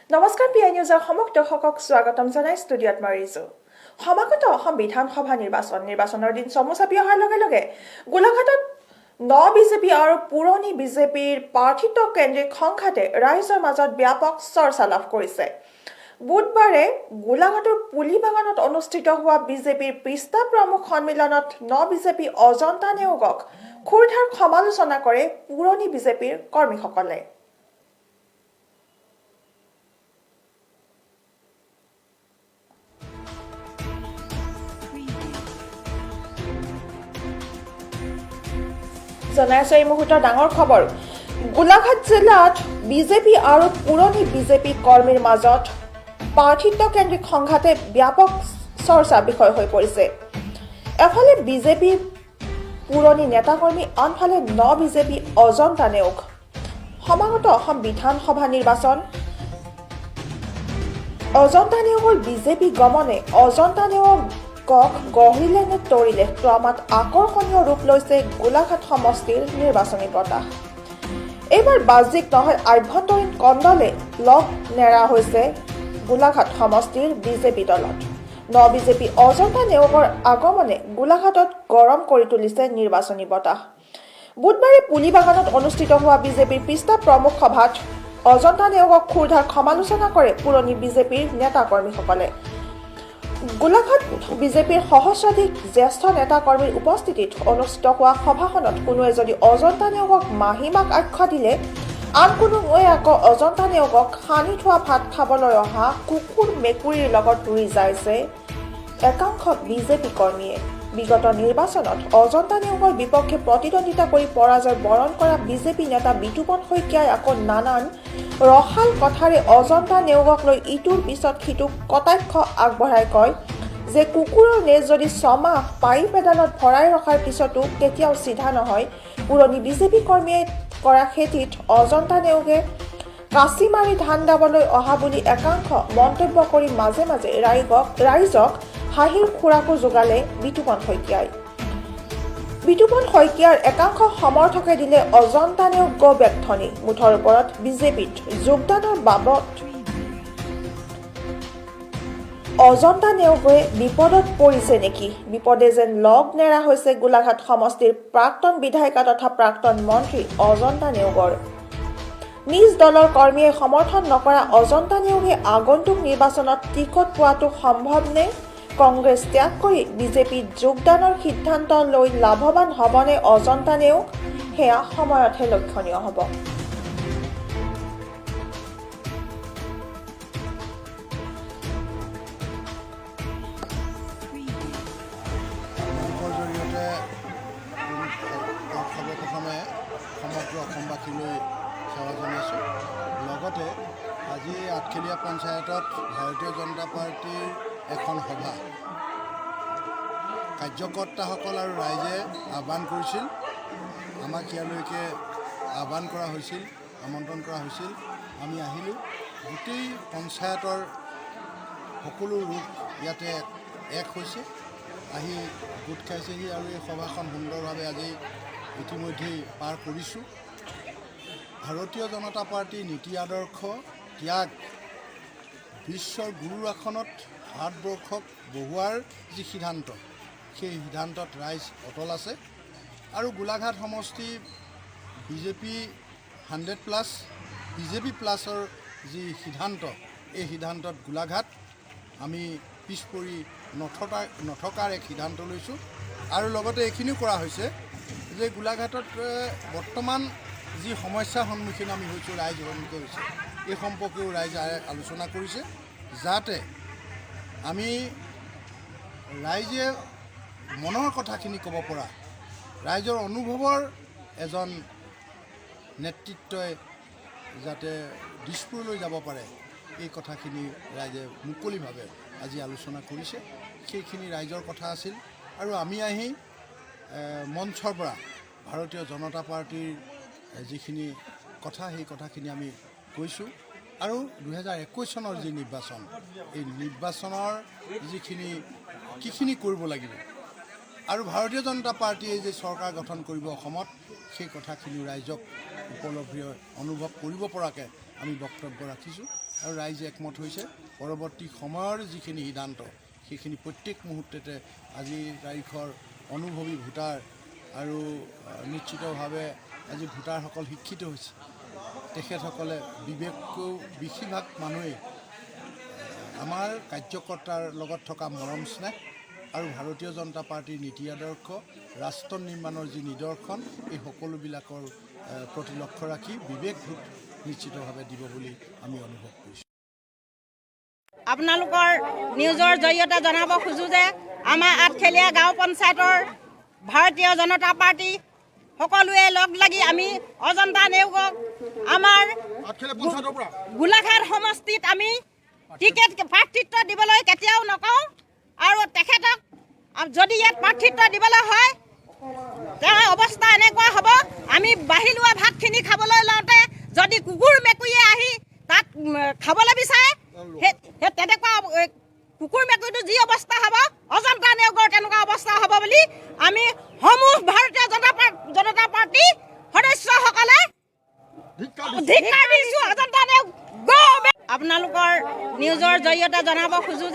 নমস্কাৰ পিআই নিউজৰ সমগ্ৰ দৰ্শকক স্বাগতম জনাই ষ্টুডিঅ'ত মই ৰিজু। সমাগত অসম বিধানসভা নিৰ্বাচনৰ দিন চমু চাপি অহাৰ লগে লগে গোলাঘাটত বিজেপি আৰু পুৰণি বিজেপিৰ প্ৰাৰ্থিত্ব কেন্দ্ৰিক সংঘাতে ৰাইজৰ মাজত ব্যাপক চৰ্চা লাভ কৰিছে। বুধবাৰে গোলাঘাটৰ পুলিবাগানত অনুষ্ঠিত হোৱা বিজেপিৰ পৃষ্ঠা প্ৰমুখ সন্মিলনত বিজেপি অজন্তা নেওগক ক্ষুৰধাৰ সমালোচনা কৰে পুৰণি বিজেপিৰ কৰ্মীসকলে। জনাইছে এই মুহূৰ্তৰ ডাঙৰ খবৰ। গোলাঘাট জিলাত বিজেপি আৰু পুৰণি বিজেপি কৰ্মীৰ মাজত প্ৰাৰ্থিত্ব কেন্দ্ৰিক সংঘাতে ব্যাপক চৰ্চাৰ বিষয় হৈ পৰিছে। এফালে বিজেপি পুৰণি নেতাকৰ্মী, আনফালে বিজেপি অজন্তা নেওগ। সমাগত অসম বিধানসভা নিৰ্বাচন, অজন্তা নেওগৰ বিজেপি গমনে অজন্তা নেওগক গঢ়িলে নে তৰিলে ক্ৰমাৎ আকৰ্ষণীয় ৰূপ লৈছে গোলাঘাট সমষ্টিৰ নিৰ্বাচনী বতাহ। এইবাৰ বাহ্যিক নহয় আভ্যন্তৰীণ কণ্ডলে লগ নেৰা হৈছে গোলাঘাট সমষ্টিৰ বিজেপি দলত। বিজেপি অজন্তা নেওগৰ আগমনে গোলাঘাটত গৰম কৰি তুলিছে নিৰ্বাচনী বতাহ। বুধবাৰে পুলিবাগানত অনুষ্ঠিত হোৱা বিজেপিৰ পৃষ্ঠা প্ৰমুখ সভাত অজন্তা নেওগক ক্ষুৰধাৰ সমালোচনা কৰে পুৰণি বিজেপিৰ নেতাকৰ্মীসকলে। গোলাঘাট বিজেপিৰ সহস্ৰাধিক জ্যেষ্ঠ নেতাকৰ্মীৰ উপস্থিতিত অনুষ্ঠিত হোৱা সভাখনত কোনোৱে যদি অজন্তা নেওগক মাহিমাক আখ্যা দিলে, আন কোনোৱে আকৌ অজন্তা নেওগক সানি থোৱা ভাত খাবলৈ অহা কুকুৰ মেকুৰীৰ লগত ৰিজাইছে একাংশ বিজেপি কৰ্মীয়ে। বিগত নিৰ্বাচনত অজন্তা নেওগৰ বিপক্ষে প্ৰতিদ্বন্দ্বিতা কৰি পৰাজয় বৰণ কৰা বিজেপি নেতা বিতুপন শইকীয়াই আকৌ নানান ৰসাল কথাৰে অজন্তা নেওগক লৈ ইটোৰ পিছত সিটোক কটাক্ষ আগবঢ়াই কয় যে কুকুৰৰ নেজ যদি 6 মাহ পাৰি পেডালত ভৰাই ৰখাৰ পিছতো কেতিয়াও চিধা নহয়। পুৰণি বিজেপি কৰ্মীয়ে কৰা খেতিত অজন্তা নেওগে কাচি মাৰি ধান দাবলৈ অহা বুলি একাংশ মন্তব্য কৰি মাজে মাজে ৰাইজক হাঁহিৰ খোৰাকো যোগালে বিতুপন শইকীয়াই। বিতুপন শইকীয়াৰ একাংশ সমৰ্থকে দিলে অজন্তা নেওগ গো ব্যৰ্থনী। মুঠৰ ওপৰত বিজেপিত যোগদানৰ বাবদ অজন্তা নেওগে বিপদত পৰিছে নেকি? বিপদে যেন লগ নেৰা হৈছে গোলাঘাট সমষ্টিৰ প্ৰাক্তন বিধায়িকা তথা প্ৰাক্তন মন্ত্ৰী অজন্তা নেওগৰ। নিজ দলৰ কৰ্মীয়ে সমৰ্থন নকৰা অজন্তা নেওগে আগন্তুক নিৰ্বাচনত টিকট পোৱাটো সম্ভৱনে? কংগ্ৰেছ ত্যাগ কৰি বিজেপিত যোগদানৰ সিদ্ধান্ত লৈ লাভৱান হ'বনে অজন্তা নেওগ? সেয়া সময়তহে লক্ষণীয় হ'ব। সৰ্বপ্ৰথমে সমগ্ৰ অসমবাসীলৈ সেৱা জনাইছোঁ। লগতে আজি আঠখেলীয়া পঞ্চায়তত ভাৰতীয় জনতা পাৰ্টীৰ এখন সভা কাৰ্যকৰ্তাসকল আৰু ৰাইজে আহ্বান কৰিছিল। আমাক ইয়ালৈকে আহ্বান কৰা হৈছিল, আমন্ত্ৰণ কৰা হৈছিল। আমি আহিলোঁ। গোটেই পঞ্চায়তৰ সকলো লোক ইয়াতে এক হৈছে, আহি গোট খাইছেহি আৰু এই সভাখন সুন্দৰভাৱে আজি ইতিমধ্যেই পাৰ কৰিছোঁ। ভাৰতীয় জনতা পাৰ্টীৰ নীতি আদৰ্শ ত্যাগ বিশ্বৰ গুৰুৰ আসনত ভাৰতবৰ্ষক বহুৱাৰ যি সিদ্ধান্ত, সেই সিদ্ধান্তত ৰাইজ অটল আছে। আৰু গোলাঘাট সমষ্টি বিজেপি 100+ বিজেপি প্লাছৰ যি সিদ্ধান্ত, এই সিদ্ধান্তত গোলাঘাট আমি পিছ পৰি নথকাৰ এক সিদ্ধান্ত লৈছোঁ। আৰু লগতে এইখিনিও কৰা হৈছে যে গোলাঘাটত বৰ্তমান যি সমস্যাৰ সন্মুখীন আমি হৈছোঁ, ৰাইজ সন্মুখীন হৈছে, এই সম্পৰ্কেও ৰাইজে আলোচনা কৰিছে, যাতে আমি ৰাইজে মনৰ কথাখিনি ক'ব পৰা, ৰাইজৰ অনুভৱৰ এজন নেতৃত্বই যাতে দিশপুৰলৈ যাব পাৰে, এই কথাখিনি ৰাইজে মুকলিভাৱে আজি আলোচনা কৰিছে। সেইখিনি ৰাইজৰ কথা আছিল। আৰু আমি আহি মঞ্চৰ পৰা ভাৰতীয় জনতা পাৰ্টীৰ যিখিনি কথা, সেই কথাখিনি আমি কৈছোঁ। আৰু 2021 চনৰ যি নিৰ্বাচন, এই নিৰ্বাচনৰ কিখিনি কৰিব লাগিব আৰু ভাৰতীয় জনতা পাৰ্টীয়ে যে চৰকাৰ গঠন কৰিব অসমত, সেই কথাখিনি ৰাইজক উপলব্ধি অনুভৱ কৰিব পৰাকৈ আমি বক্তব্য ৰাখিছোঁ আৰু ৰাইজে একমত হৈছে পৰৱৰ্তী সময়ৰ যিখিনি সিদ্ধান্ত সেইখিনি প্ৰত্যেক মুহূৰ্ততে আজিৰ তাৰিখৰ অনুভৱী ভোটাৰ আৰু নিশ্চিতভাৱে আজি ভোটাৰসকল শিক্ষিত হৈছে তেখেতসকলে বিবেককৈ বেছিভাগ মানুহেই আমাৰ কাৰ্যকৰ্তাৰ লগত থকা মৰম স্নেহ আৰু ভাৰতীয় জনতা পাৰ্টীৰ নীতি আদৰ্শ ৰাষ্ট্ৰ নিৰ্মাণৰ যি নিদৰ্শন এই সকলোবিলাকৰ প্ৰতি লক্ষ্য ৰাখি বিবেক ভোট নিশ্চিতভাৱে দিব বুলি আমি অনুভৱ কৰিছোঁ। আপোনালোকৰ নিউজৰ জৰিয়তে জনাব খোজোঁ যে আমাৰ আঠখেলীয়া গাঁও পঞ্চায়তৰ ভাৰতীয় জনতা পাৰ্টি সকলোৱে লগ লাগি আমি অজন্তা নেওগক আমাৰ গোলাঘাট সমষ্টিত আমি টিকেট প্ৰাৰ্থিত্ব দিবলৈ কেতিয়াও নকওঁ আৰু তেখেতক যদি ইয়াত প্ৰাৰ্থিত্ব দিবলৈ হয় তেওঁৰ অৱস্থা এনেকুৱা হ'ব আমি বাঢ়ি লোৱা ভাতখিনি খাবলৈ লওঁতে যদি কুকুৰ মেকুৰীয়ে আহি তাত খাবলৈ বিচাৰে সেই তেনেকুৱা কুকুৰ মেকুৰীটো যি অৱস্থা হ'ব অজন্তা নেওগৰ তেনেকুৱা অৱস্থা হ'ব বুলি আমি সমূহ ভাৰতীয় জনতা পাৰ্টি সদস্যসকলে ধিক্কাৰ দিছোঁ। অজন্তা নেওগ আপোনালোকৰ নিউজৰ জৰিয়তে জনাব খোজোঁ